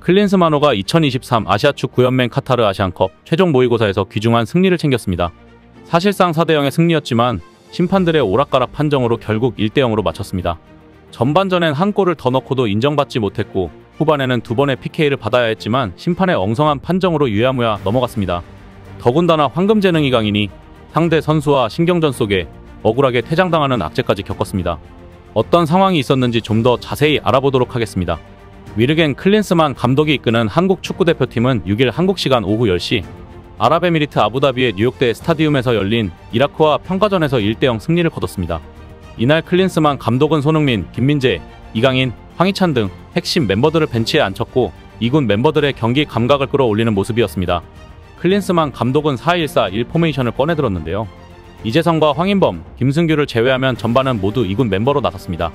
클린스만호가 2023 아시아축구연맹 카타르 아시안컵 최종 모의고사에서 귀중한 승리를 챙겼습니다. 사실상 4대0의 승리였지만 심판들의 오락가락 판정으로 결국 1대0으로 마쳤습니다. 전반전엔 한 골을 더 넣고도 인정받지 못했고 후반에는 2번의 PK를 받아야 했지만 심판의 엉성한 판정으로 유야무야 넘어갔습니다. 더군다나 황금재능 이강인이 상대 선수와 신경전 속에 억울하게 퇴장당하는 악재까지 겪었습니다. 어떤 상황이 있었는지 좀 더 자세히 알아보도록 하겠습니다. 위르겐 클린스만 감독이 이끄는 한국 축구대표팀은 6일 한국 시간 오후 10시 아랍에미리트 아부다비의 뉴욕대 스타디움에서 열린 이라크와 평가전에서 1대0 승리를 거뒀습니다. 이날 클린스만 감독은 손흥민, 김민재, 이강인, 황희찬 등 핵심 멤버들을 벤치에 앉혔고 2군 멤버들의 경기 감각을 끌어올리는 모습이었습니다. 클린스만 감독은 4-1-4-1 포메이션을 꺼내들었는데요. 이재성과 황인범, 김승규를 제외하면 전반은 모두 2군 멤버로 나섰습니다.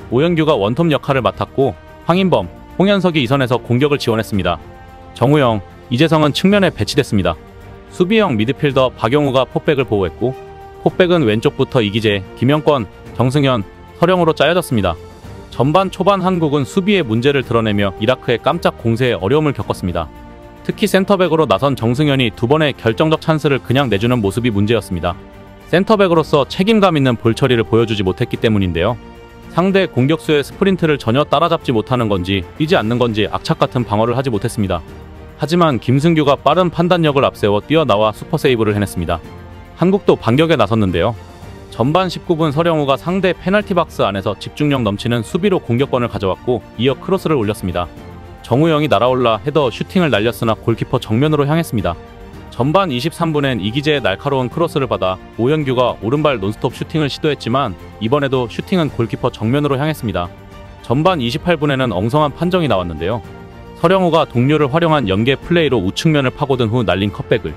오영규가 원톱 역할을 맡았고 황인범, 홍현석이 이선에서 공격을 지원했습니다. 정우영, 이재성은 측면에 배치됐습니다. 수비형 미드필더 박용우가 포백을 보호했고 포백은 왼쪽부터 이기재, 김영권, 정승현, 서령으로 짜여졌습니다. 전반 초반 한국은 수비의 문제를 드러내며 이라크의 깜짝 공세에 어려움을 겪었습니다. 특히 센터백으로 나선 정승현이 2번의 결정적 찬스를 그냥 내주는 모습이 문제였습니다. 센터백으로서 책임감 있는 볼 처리를 보여주지 못했기 때문인데요. 상대 공격수의 스프린트를 전혀 따라잡지 못하는 건지 뛰지 않는 건지 악착 같은 방어를 하지 못했습니다. 하지만 김승규가 빠른 판단력을 앞세워 뛰어나와 슈퍼세이브를 해냈습니다. 한국도 반격에 나섰는데요. 전반 19분 서령우가 상대 페널티 박스 안에서 집중력 넘치는 수비로 공격권을 가져왔고 이어 크로스를 올렸습니다. 정우영이 날아올라 헤더 슈팅을 날렸으나 골키퍼 정면으로 향했습니다. 전반 23분엔 이기재의 날카로운 크로스를 받아 오영규가 오른발 논스톱 슈팅을 시도했지만 이번에도 슈팅은 골키퍼 정면으로 향했습니다. 전반 28분에는 엉성한 판정이 나왔는데요. 서령우가 동료를 활용한 연계 플레이로 우측면을 파고든 후 날린 컵백을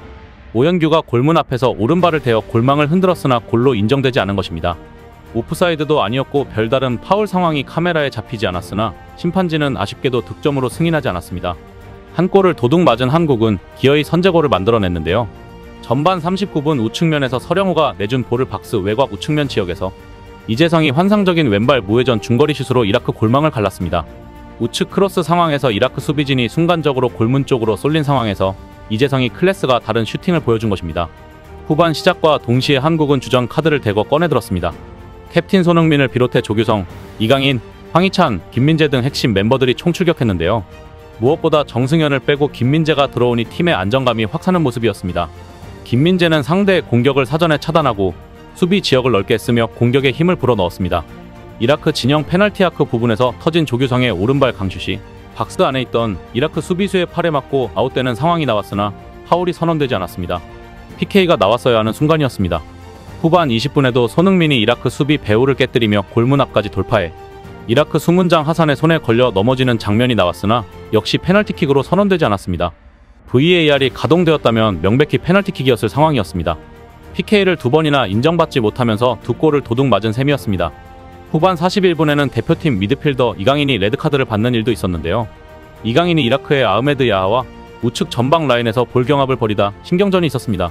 오영규가 골문 앞에서 오른발을 대어 골망을 흔들었으나 골로 인정되지 않은 것입니다. 오프사이드도 아니었고 별다른 파울 상황이 카메라에 잡히지 않았으나 심판진은 아쉽게도 득점으로 승인하지 않았습니다. 한 골을 도둑 맞은 한국은 기어이 선제골을 만들어냈는데요. 전반 39분 우측면에서 서령우가 내준 볼을 박스 외곽 우측면 지역에서 이재성이 환상적인 왼발 무회전 중거리 슛으로 이라크 골망을 갈랐습니다. 우측 크로스 상황에서 이라크 수비진이 순간적으로 골문 쪽으로 쏠린 상황에서 이재성이 클래스가 다른 슈팅을 보여준 것입니다. 후반 시작과 동시에 한국은 주전 카드를 대거 꺼내들었습니다. 캡틴 손흥민을 비롯해 조규성, 이강인, 황희찬, 김민재 등 핵심 멤버들이 총출격했는데요. 무엇보다 정승현을 빼고 김민재가 들어오니 팀의 안정감이 확 사는 모습이었습니다. 김민재는 상대의 공격을 사전에 차단하고 수비 지역을 넓게 쓰며 공격에 힘을 불어넣었습니다. 이라크 진영 페널티 아크 부분에서 터진 조규성의 오른발 강슛이 박스 안에 있던 이라크 수비수의 팔에 맞고 아웃되는 상황이 나왔으나 파울이 선언되지 않았습니다. PK가 나왔어야 하는 순간이었습니다. 후반 20분에도 손흥민이 이라크 수비 배우를 깨뜨리며 골문 앞까지 돌파해 이라크 수문장 하산의 손에 걸려 넘어지는 장면이 나왔으나 역시 페널티킥으로 선언되지 않았습니다. VAR이 가동되었다면 명백히 페널티킥이었을 상황이었습니다. PK를 2번이나 인정받지 못하면서 2골을 도둑 맞은 셈이었습니다. 후반 41분에는 대표팀 미드필더 이강인이 레드카드를 받는 일도 있었는데요. 이강인이 이라크의 아흐메드 야하와 우측 전방 라인에서 볼 경합을 벌이다 신경전이 있었습니다.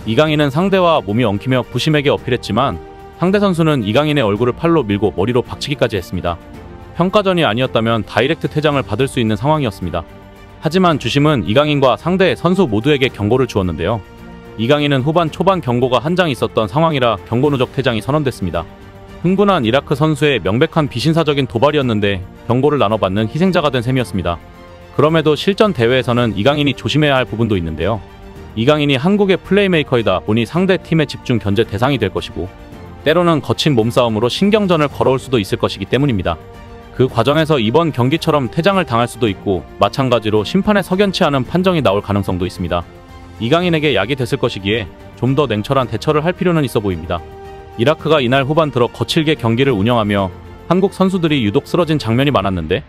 이강인은 상대와 몸이 엉키며 부심에게 어필했지만 상대 선수는 이강인의 얼굴을 팔로 밀고 머리로 박치기까지 했습니다. 평가전이 아니었다면 다이렉트 퇴장을 받을 수 있는 상황이었습니다. 하지만 주심은 이강인과 상대 선수 모두에게 경고를 주었는데요. 이강인은 후반 초반 경고가 한 장 있었던 상황이라 경고 누적 퇴장이 선언됐습니다. 흥분한 이라크 선수의 명백한 비신사적인 도발이었는데 경고를 나눠받는 희생자가 된 셈이었습니다. 그럼에도 실전 대회에서는 이강인이 조심해야 할 부분도 있는데요. 이강인이 한국의 플레이메이커이다 보니 상대 팀의 집중 견제 대상이 될 것이고 때로는 거친 몸싸움으로 신경전을 걸어올 수도 있을 것이기 때문입니다. 그 과정에서 이번 경기처럼 퇴장을 당할 수도 있고 마찬가지로 심판에 석연치 않은 판정이 나올 가능성도 있습니다. 이강인에게 약이 됐을 것이기에 좀 더 냉철한 대처를 할 필요는 있어 보입니다. 이라크가 이날 후반 들어 거칠게 경기를 운영하며 한국 선수들이 유독 쓰러진 장면이 많았는데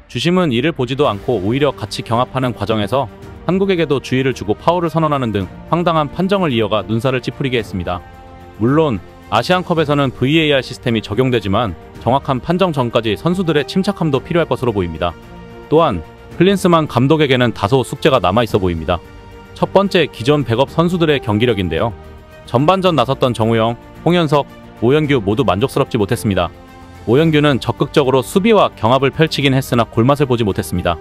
주심은 이를 보지도 않고 오히려 같이 경합하는 과정에서 한국에게도 주의를 주고 파울을 선언하는 등 황당한 판정을 이어가 눈살을 찌푸리게 했습니다. 물론 아시안컵에서는 VAR 시스템이 적용되지만 정확한 판정 전까지 선수들의 침착함도 필요할 것으로 보입니다. 또한 클린스만 감독에게는 다소 숙제가 남아있어 보입니다. 첫 번째, 기존 백업 선수들의 경기력인데요. 전반전 나섰던 정우영, 홍현석, 오영규 모두 만족스럽지 못했습니다. 오영규는 적극적으로 수비와 경합을 펼치긴 했으나 골맛을 보지 못했습니다.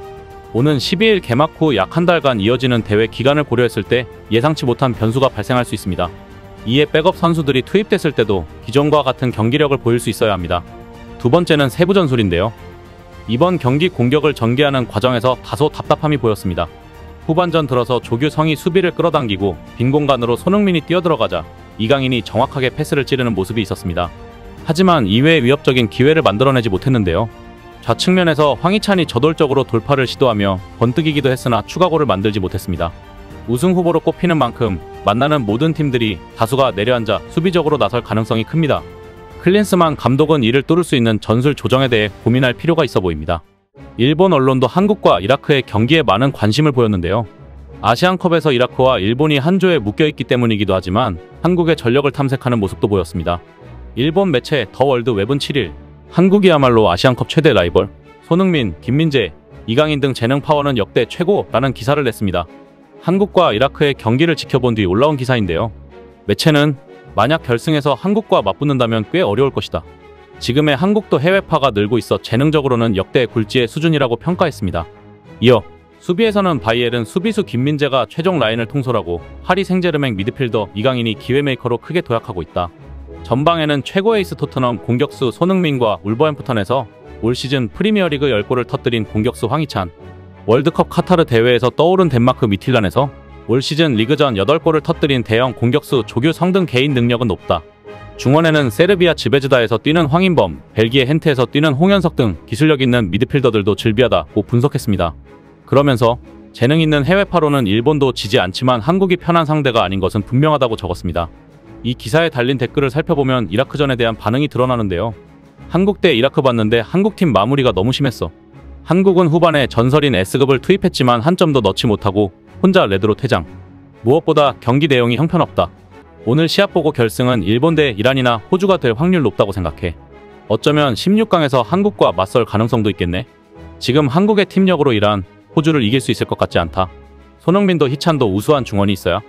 오는 12일 개막 후 약 한 달간 이어지는 대회 기간을 고려했을 때 예상치 못한 변수가 발생할 수 있습니다. 이에 백업 선수들이 투입됐을 때도 기존과 같은 경기력을 보일 수 있어야 합니다. 두 번째는 세부 전술인데요. 이번 경기 공격을 전개하는 과정에서 다소 답답함이 보였습니다. 후반전 들어서 조규성이 수비를 끌어당기고 빈 공간으로 손흥민이 뛰어들어가자 이강인이 정확하게 패스를 찌르는 모습이 있었습니다. 하지만 이외의 위협적인 기회를 만들어내지 못했는데요. 좌측면에서 황희찬이 저돌적으로 돌파를 시도하며 번뜩이기도 했으나 추가골을 만들지 못했습니다. 우승 후보로 꼽히는 만큼 만나는 모든 팀들이 다수가 내려앉아 수비적으로 나설 가능성이 큽니다. 클린스만 감독은 이를 뚫을 수 있는 전술 조정에 대해 고민할 필요가 있어 보입니다. 일본 언론도 한국과 이라크의 경기에 많은 관심을 보였는데요. 아시안컵에서 이라크와 일본이 한 조에 묶여있기 때문이기도 하지만 한국의 전력을 탐색하는 모습도 보였습니다. 일본 매체 더 월드 웹은 7일 한국이야말로 아시안컵 최대 라이벌, 손흥민, 김민재, 이강인 등 재능 파워는 역대 최고라는 기사를 냈습니다. 한국과 이라크의 경기를 지켜본 뒤 올라온 기사인데요. 매체는 만약 결승에서 한국과 맞붙는다면 꽤 어려울 것이다. 지금의 한국도 해외파가 늘고 있어 재능적으로는 역대 굴지의 수준이라고 평가했습니다. 이어 수비에서는 바이엘은 수비수 김민재가 최종 라인을 통솔하고 파리 생제르맹 미드필더 이강인이 기회메이커로 크게 도약하고 있다. 전방에는 최고 에이스 토트넘 공격수 손흥민과 울버햄프턴에서 올 시즌 프리미어리그 10골을 터뜨린 공격수 황희찬, 월드컵 카타르 대회에서 떠오른 덴마크 미틸란에서 올 시즌 리그전 8골을 터뜨린 대형 공격수 조규성 등 개인 능력은 높다. 중원에는 세르비아 지베즈다에서 뛰는 황인범, 벨기에 헨트에서 뛰는 홍현석 등 기술력 있는 미드필더들도 즐비하다고 분석했습니다. 그러면서 재능 있는 해외파로는 일본도 지지 않지만 한국이 편한 상대가 아닌 것은 분명하다고 적었습니다. 이 기사에 달린 댓글을 살펴보면 이라크전에 대한 반응이 드러나는데요. 한국 대 이라크 봤는데 한국팀 마무리가 너무 심했어. 한국은 후반에 전설인 S급을 투입했지만 한 점도 넣지 못하고 혼자 레드로 퇴장. 무엇보다 경기 내용이 형편없다. 오늘 시합 보고 결승은 일본 대 이란이나 호주가 될 확률 높다고 생각해. 어쩌면 16강에서 한국과 맞설 가능성도 있겠네. 지금 한국의 팀력으로 이란, 호주를 이길 수 있을 것 같지 않다. 손흥민도 희찬도 우수한 중원이 있어야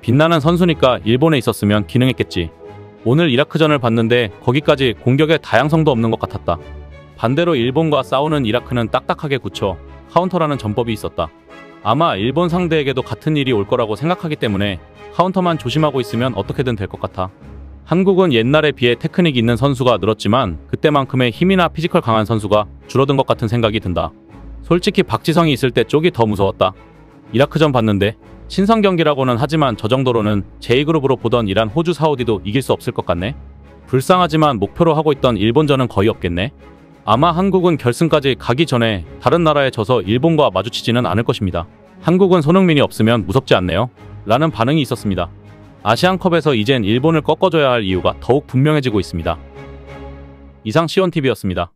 빛나는 선수니까 일본에 있었으면 기능했겠지. 오늘 이라크전을 봤는데 거기까지 공격의 다양성도 없는 것 같았다. 반대로 일본과 싸우는 이라크는 딱딱하게 굳혀 카운터라는 전법이 있었다. 아마 일본 상대에게도 같은 일이 올 거라고 생각하기 때문에 카운터만 조심하고 있으면 어떻게든 될 것 같아. 한국은 옛날에 비해 테크닉 있는 선수가 늘었지만 그때만큼의 힘이나 피지컬 강한 선수가 줄어든 것 같은 생각이 든다. 솔직히 박지성이 있을 때 쪽이 더 무서웠다. 이라크전 봤는데 친선 경기라고는 하지만 저 정도로는 제2그룹으로 보던 이란, 호주, 사우디도 이길 수 없을 것 같네. 불쌍하지만 목표로 하고 있던 일본전은 거의 없겠네. 아마 한국은 결승까지 가기 전에 다른 나라에 져서 일본과 마주치지는 않을 것입니다. 한국은 손흥민이 없으면 무섭지 않네요. 라는 반응이 있었습니다. 아시안컵에서 이젠 일본을 꺾어줘야 할 이유가 더욱 분명해지고 있습니다. 이상 시온TV였습니다.